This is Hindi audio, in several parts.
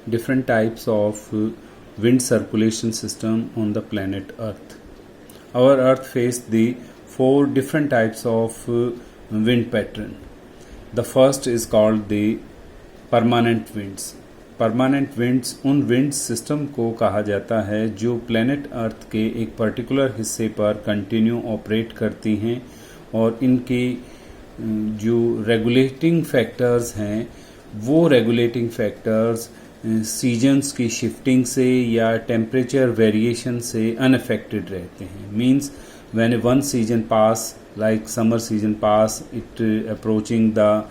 different types of wind circulation system on the planet Earth. Our Earth faced the 4 different types of wind pattern. The first is called the permanent winds. Permanent winds उन विंड सिस्टम को कहा जाता है जो प्लैनेट अर्थ के एक पर्टिकुलर हिस्से पर कंटिन्यू ऑपरेट करती हैं और इनके जो रेगुलेटिंग फैक्टर्स हैं वो रेगुलेटिंग फैक्टर्स सीजन्स की शिफ्टिंग से या टेम्परेचर वेरिएशन से अनअफेक्टेड रहते हैं. Means when one season pass like summer season pass it approaching the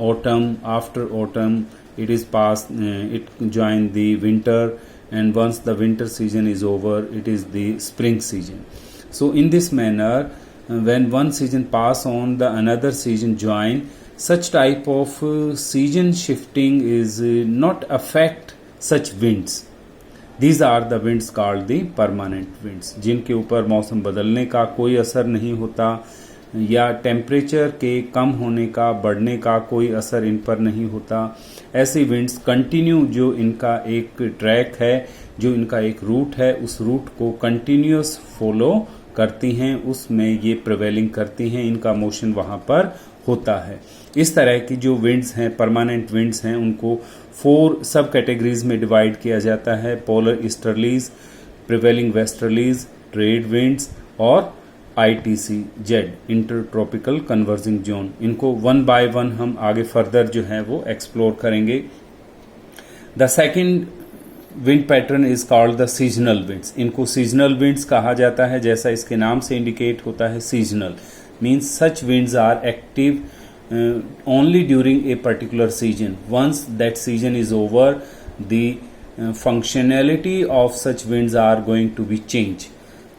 autumn, after autumn it is past, it join the winter, and once the winter season is over it is the spring season. So in this manner when one season pass on the another season join, such type of season shifting is not affect such winds. These are the winds called the permanent winds, जिनके ऊपर मौसम बदलने का कोई असर नहीं होता या टेम्परेचर के कम होने का बढ़ने का कोई असर इन पर नहीं होता. ऐसी विंड्स कंटिन्यू जो इनका एक ट्रैक है, जो इनका एक रूट है, उस रूट को कंटिन्यूअस फॉलो करती हैं, उसमें ये प्रिवेलिंग करती हैं, इनका मोशन वहाँ पर होता है. इस तरह की जो विंड्स हैं, परमानेंट विंड्स हैं, उनको 4 सब कैटेगरीज में डिवाइड किया जाता है. Polar easterlies, prevailing westerlies, trade winds और ITC Z, inter tropical converging zone. इनको 1 बाय 1 हम आगे फर्दर जो है वो एक्सप्लोर करेंगे. The second wind pattern is called the seasonal winds. इनको सीजनल विंड्स कहा जाता है, जैसा इसके नाम से इंडिकेट होता है. Seasonal means such winds are active only during a particular season. Once that season is over, the functionality of such winds are going to be changed.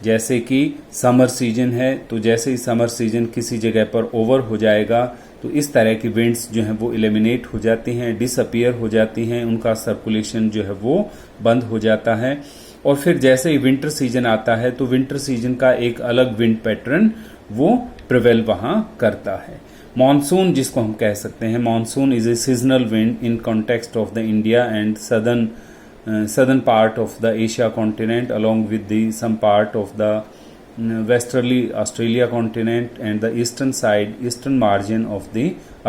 जैसे कि समर सीजन है, तो जैसे ही समर सीजन किसी जगह पर ओवर हो जाएगा तो इस तरह की विंड्स जो हैं वो एलिमिनेट हो जाती हैं, डिसअपियर हो जाती हैं, उनका सर्कुलेशन जो है वो बंद हो जाता है. और फिर जैसे ही विंटर सीजन आता है तो विंटर सीजन का एक अलग विंड पैटर्न वो प्रिवेल वहाँ करता है. मॉनसून जिसको हम कह सकते हैं, monsoon is a seasonal wind in context of the India and southern part of the Asia continent along with the some part of the westerly Australia continent and the eastern margin of the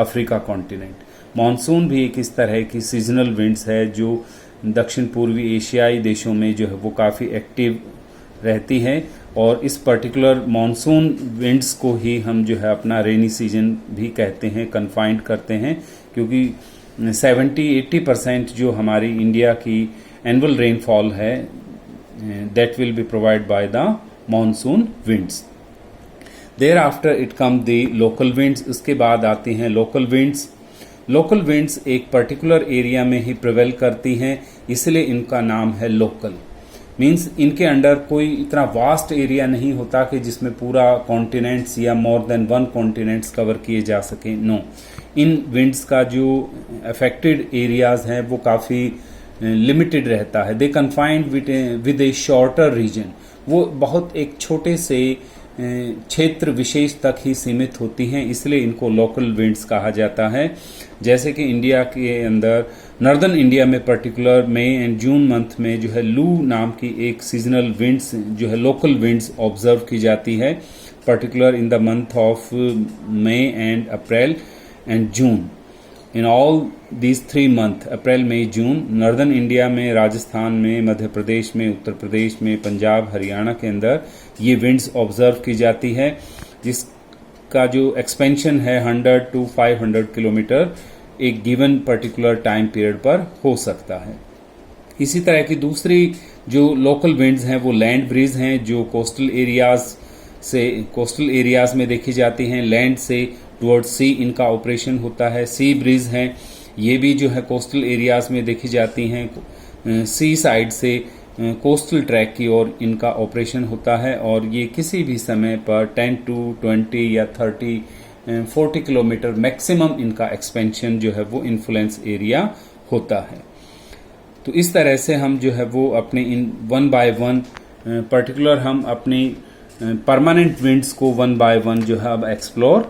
Africa continent. Monsoon भी एक इस तरह की सीजनल विंड्स है जो दक्षिण पूर्वी एशियाई देशों में जो है वो काफ़ी एक्टिव रहती है और इस पर्टिकुलर मानसून विंड्स को ही हम जो है अपना रेनी सीजन भी कहते हैं, कन्फाइंड करते हैं, क्योंकि 70-80% जो हमारी इंडिया की एनुअल रेनफॉल है that will be provide by the monsoon winds. There after it come the local winds. उसके बाद आती हैं लोकल विंड्स. लोकल विंड्स एक पर्टिकुलर एरिया में ही प्रिवेल करती हैं, इसलिए इनका नाम है लोकल. मीन्स इनके अंडर कोई इतना वास्ट एरिया नहीं होता कि जिसमें पूरा कॉन्टिनेंट्स या मोर देन 1 कॉन्टिनेंट्स कवर किए जा सके. नो, इन विंड्स का जो अफेक्टेड एरियाज हैं वो काफ़ी लिमिटेड रहता है. They confined with a shorter region. वो बहुत एक छोटे से क्षेत्र विशेष तक ही सीमित होती हैं, इसलिए इनको लोकल विंड्स कहा जाता है. जैसे कि इंडिया के अंदर नॉर्दर्न इंडिया में particular May and June month में जो है लू नाम की एक सीजनल विंड्स जो है लोकल विंड्स ऑब्जर्व की जाती है, particular in the month of May and April and June. In all these 3 month, April May June, northern India में, राजस्थान में, मध्य प्रदेश में, उत्तर प्रदेश में, पंजाब, हरियाणा के अंदर ये विंड्स ऑब्जर्व की जाती है, जिसका जो एक्सपेंशन है 100 to 500 किलोमीटर एक गिवन पर्टिकुलर टाइम पीरियड पर हो सकता है. इसी तरह की दूसरी जो लोकल विंड्स हैं वो लैंड ब्रीज हैं, जो कोस्टल एरियाज में देखी जाती हैं. लैंड से टुवर्ड्स सी इनका ऑपरेशन होता है. सी ब्रीज हैं, ये भी जो है कोस्टल एरियाज में देखी जाती हैं. सी साइड से कोस्टल ट्रैक की ओर इनका ऑपरेशन होता है और ये किसी भी समय पर 10 to 20 या 30-40 किलोमीटर मैक्सिमम इनका एक्सपेंशन जो है वो इन्फ्लुएंस एरिया होता है. तो इस तरह से हम जो है वो अपने इन 1 बाय 1 पर्टिकुलर हम अपनी परमानेंट विंड्स को 1 बाय 1 जो है अब एक्सप्लोर